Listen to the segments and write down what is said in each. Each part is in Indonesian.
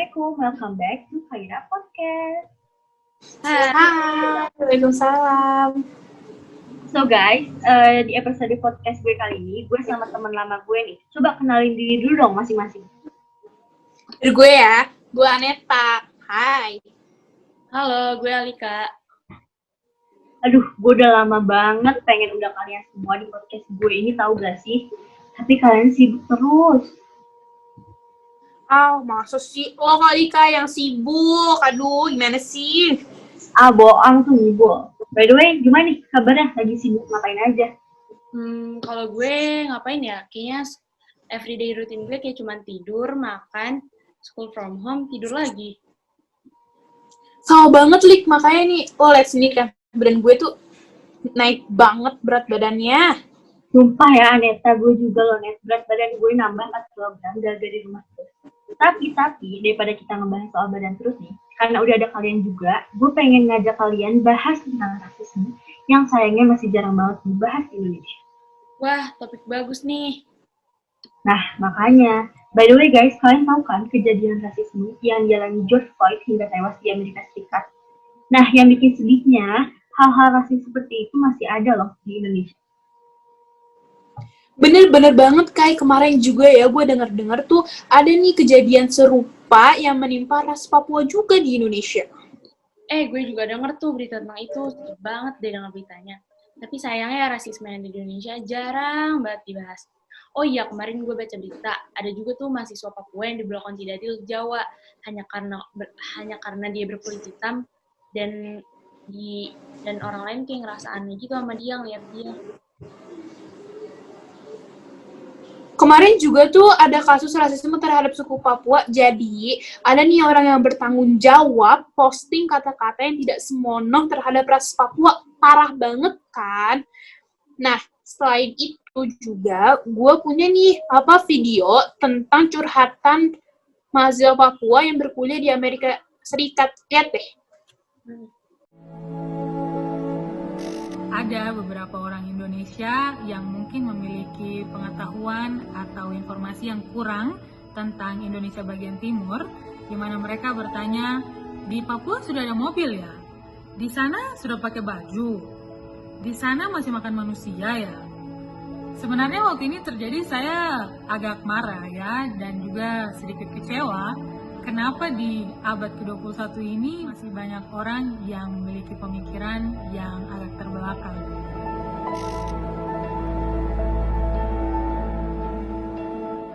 Assalamualaikum, welcome back to Khaira Podcast. Hai, Waalaikumsalam. So guys, di episode podcast gue kali ini, gue sama teman lama gue nih. Coba kenalin diri dulu dong masing-masing. Gue ya, gue Aneta. Hai. Halo, gue Alika. Aduh, gue udah lama banget pengen undang kalian semua di podcast gue ini, tahu gak sih? Tapi kalian sibuk terus. Masa sih lo Alika yang sibuk? Aduh, gimana sih? Bohong tuh ibu. By the way, gimana nih kabarnya? Lagi sibuk ngapain aja? Kalau gue ngapain ya? Kayaknya everyday routine gue kayak cuman tidur, makan, school from home, tidur lagi. Sama banget, Lik. Makanya nih, lo liat sini kan, badan gue tuh naik banget berat badannya. Sumpah ya Aneta, gue juga loh net. Berat badan gue nambah 4 kg dari rumah terus. Tapi, daripada kita ngebahas soal badan terus nih, karena udah ada kalian juga, gue pengen ngajak kalian bahas tentang rasisme yang sayangnya masih jarang banget dibahas di Indonesia. Wah, topik bagus nih. Nah, makanya, by the way guys, kalian tahu kan kejadian rasisme yang dialami George Floyd hingga tewas di Amerika Serikat? Nah, yang bikin sedihnya, hal-hal rasis seperti itu masih ada loh di Indonesia. Bener-bener banget, kayak kemarin juga ya, gue denger tuh ada nih kejadian serupa yang menimpa ras Papua juga di Indonesia. Gue juga denger tuh berita tentang itu, sedih banget deh denger beritanya. Tapi sayangnya rasisme yang di Indonesia jarang banget dibahas. Oh iya, kemarin gue baca berita, ada juga tuh mahasiswa Papua yang diberlakukan tidak adil di Jawa hanya karena dia berkulit hitam dan orang lain kayak ngerasa aneh gitu sama dia, ngeliat dia. Kemarin juga tuh ada kasus rasisme terhadap suku Papua. Jadi, ada nih orang yang bertanggung jawab posting kata-kata yang tidak senonoh terhadap ras Papua. Parah banget kan? Nah, selain itu juga, gue punya nih video tentang curhatan mahasiswa Papua yang berkuliah di Amerika Serikat. Lihat deh. Ada beberapa orang Indonesia yang mungkin memiliki pengetahuan atau informasi yang kurang tentang Indonesia bagian timur, di mana mereka bertanya, di Papua sudah ada mobil ya? Di sana sudah pakai baju? Di sana masih makan manusia ya? Sebenarnya waktu ini terjadi saya agak marah ya, dan juga sedikit kecewa. Kenapa di abad ke-21 ini masih banyak orang yang memiliki pemikiran yang agak terbelakang?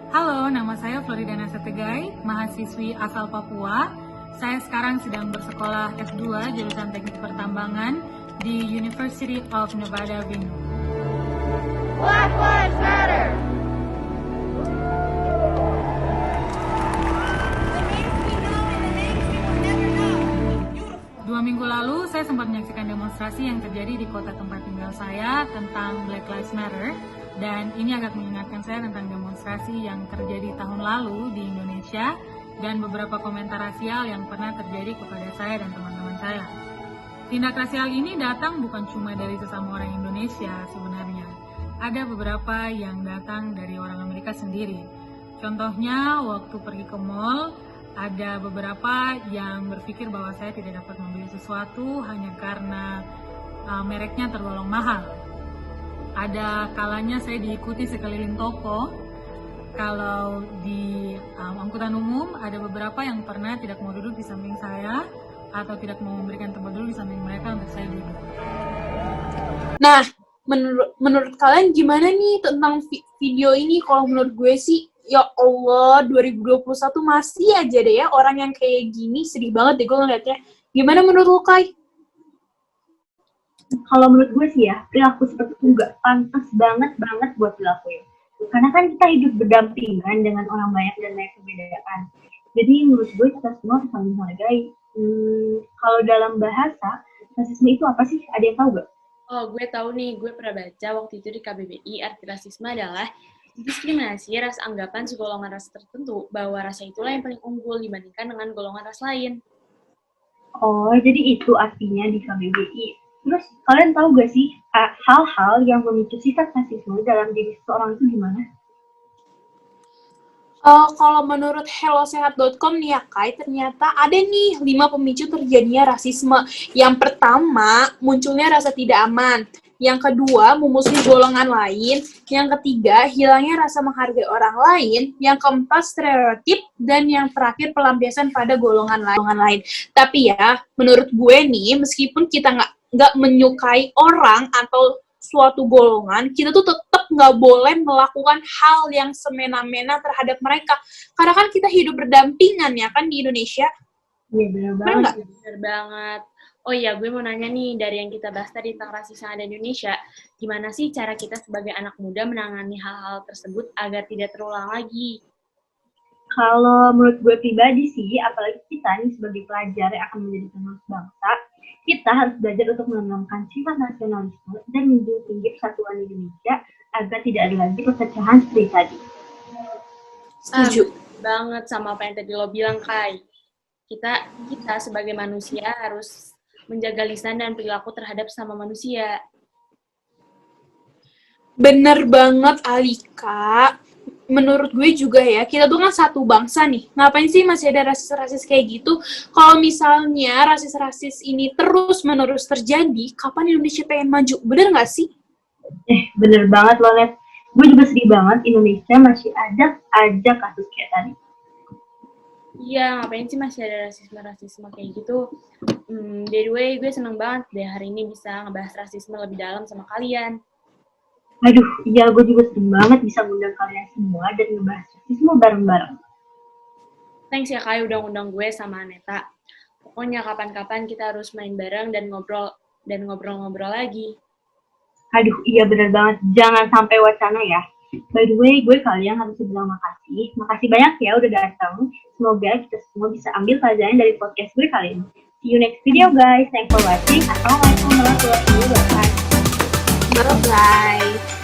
Halo, nama saya Floridana Setegai, mahasiswi asal Papua. Saya sekarang sedang bersekolah S2 jurusan Teknik Pertambangan di University of Nevada, Reno. Black Lives Matter! 2 minggu lalu, saya sempat menyaksikan demonstrasi yang terjadi di kota tempat tinggal saya tentang Black Lives Matter, dan ini agak mengingatkan saya tentang demonstrasi yang terjadi tahun lalu di Indonesia dan beberapa komentar rasial yang pernah terjadi kepada saya dan teman-teman saya. Tindak rasial ini datang bukan cuma dari sesama orang Indonesia sebenarnya. Ada beberapa yang datang dari orang Amerika sendiri. Contohnya, waktu pergi ke mall, ada beberapa yang berpikir bahwa saya tidak dapat membeli sesuatu hanya karena mereknya tergolong mahal. Ada kalanya saya diikuti sekeliling toko. Kalau di angkutan umum, ada beberapa yang pernah tidak mau duduk di samping saya atau tidak mau memberikan tempat duduk di samping mereka untuk saya duduk. Nah, menurut kalian gimana nih tentang video ini? Kalau menurut gue sih, ya Allah, 2021 masih aja deh ya orang yang kayak gini. Sedih banget deh gue ngeliatnya. Gimana menurut lo, Kai? Kalau menurut gue sih ya, perilaku seperti itu nggak pantas banget buat dilakuin. Karena kan kita hidup berdampingan dengan orang banyak dan banyak perbedaan. Jadi menurut gue kita semua harus saling menghargai. Kalau dalam bahasa, rasisme itu apa sih? Ada yang tahu gak? Oh, gue tahu nih, gue pernah baca waktu itu di KBBI, arti rasisme adalah diskriminasi ras anggapan segolongan ras tertentu bahwa rasa itulah yang paling unggul dibandingkan dengan golongan ras lain. Oh, jadi itu artinya di KBBI. Terus kalian tahu gak sih hal-hal yang memicu sifat rasisme dalam diri seseorang itu gimana? Kalau menurut hellosehat.com nih ya Kai, ternyata ada nih 5 pemicu terjadinya rasisme. Yang pertama, munculnya rasa tidak aman. Yang kedua, memusuhi golongan lain. Yang ketiga, hilangnya rasa menghargai orang lain. Yang keempat, stereotip. Dan yang terakhir, pelampiasan pada golongan lain. Tapi ya, menurut gue nih, meskipun kita nggak menyukai orang atau suatu golongan, kita tuh tetap nggak boleh melakukan hal yang semena-mena terhadap mereka. Karena kan kita hidup berdampingan ya kan di Indonesia. Iya, benar Bener banget. nggak? Bener banget. Oh iya, gue mau nanya nih, dari yang kita bahas tadi tentang rasisme yang ada di Indonesia, gimana sih cara kita sebagai anak muda menangani hal-hal tersebut agar tidak terulang lagi? Kalau menurut gue pribadi sih, apalagi kita nih sebagai pelajar yang akan menjadi penerus bangsa, kita harus belajar untuk menanamkan sifat nasionalisme dan menjunjung tinggi persatuan Indonesia agar tidak ada lagi perpecahan seperti tadi. Setuju. Banget sama apa yang tadi lo bilang, Kai. Kita sebagai manusia harus menjaga lisan dan perilaku terhadap sama manusia. Bener banget, Alika. Menurut gue juga ya, kita tuh kan satu bangsa nih. Ngapain sih masih ada rasis-rasis kayak gitu? Kalau misalnya rasis-rasis ini terus-menerus terjadi, kapan Indonesia pengen maju? Bener nggak sih? Bener banget loh, Net. Gue juga sedih banget Indonesia masih ada aja kasus kayak tadi. Iya, ngapain sih masih ada rasisme-rasisme kayak gitu? By the way, gue seneng banget deh hari ini bisa ngebahas rasisme lebih dalam sama kalian. Aduh, iya gue juga seneng banget bisa ngundang kalian semua dan ngebahas rasisme bareng-bareng. Thanks ya Kai udah ngundang gue sama Aneta. Pokoknya kapan-kapan kita harus main bareng dan ngobrol-ngobrol lagi. Aduh, iya bener banget. Jangan sampai wacana ya. By the way, gue kalian harus bilang makasih. Makasih banyak ya udah datang. Semoga kita semua bisa ambil pelajaran dari podcast gue kali ini. See you next video guys. Thanks for watching. Assalamualaikum warahmatullahi wabarakatuh. Bye-bye.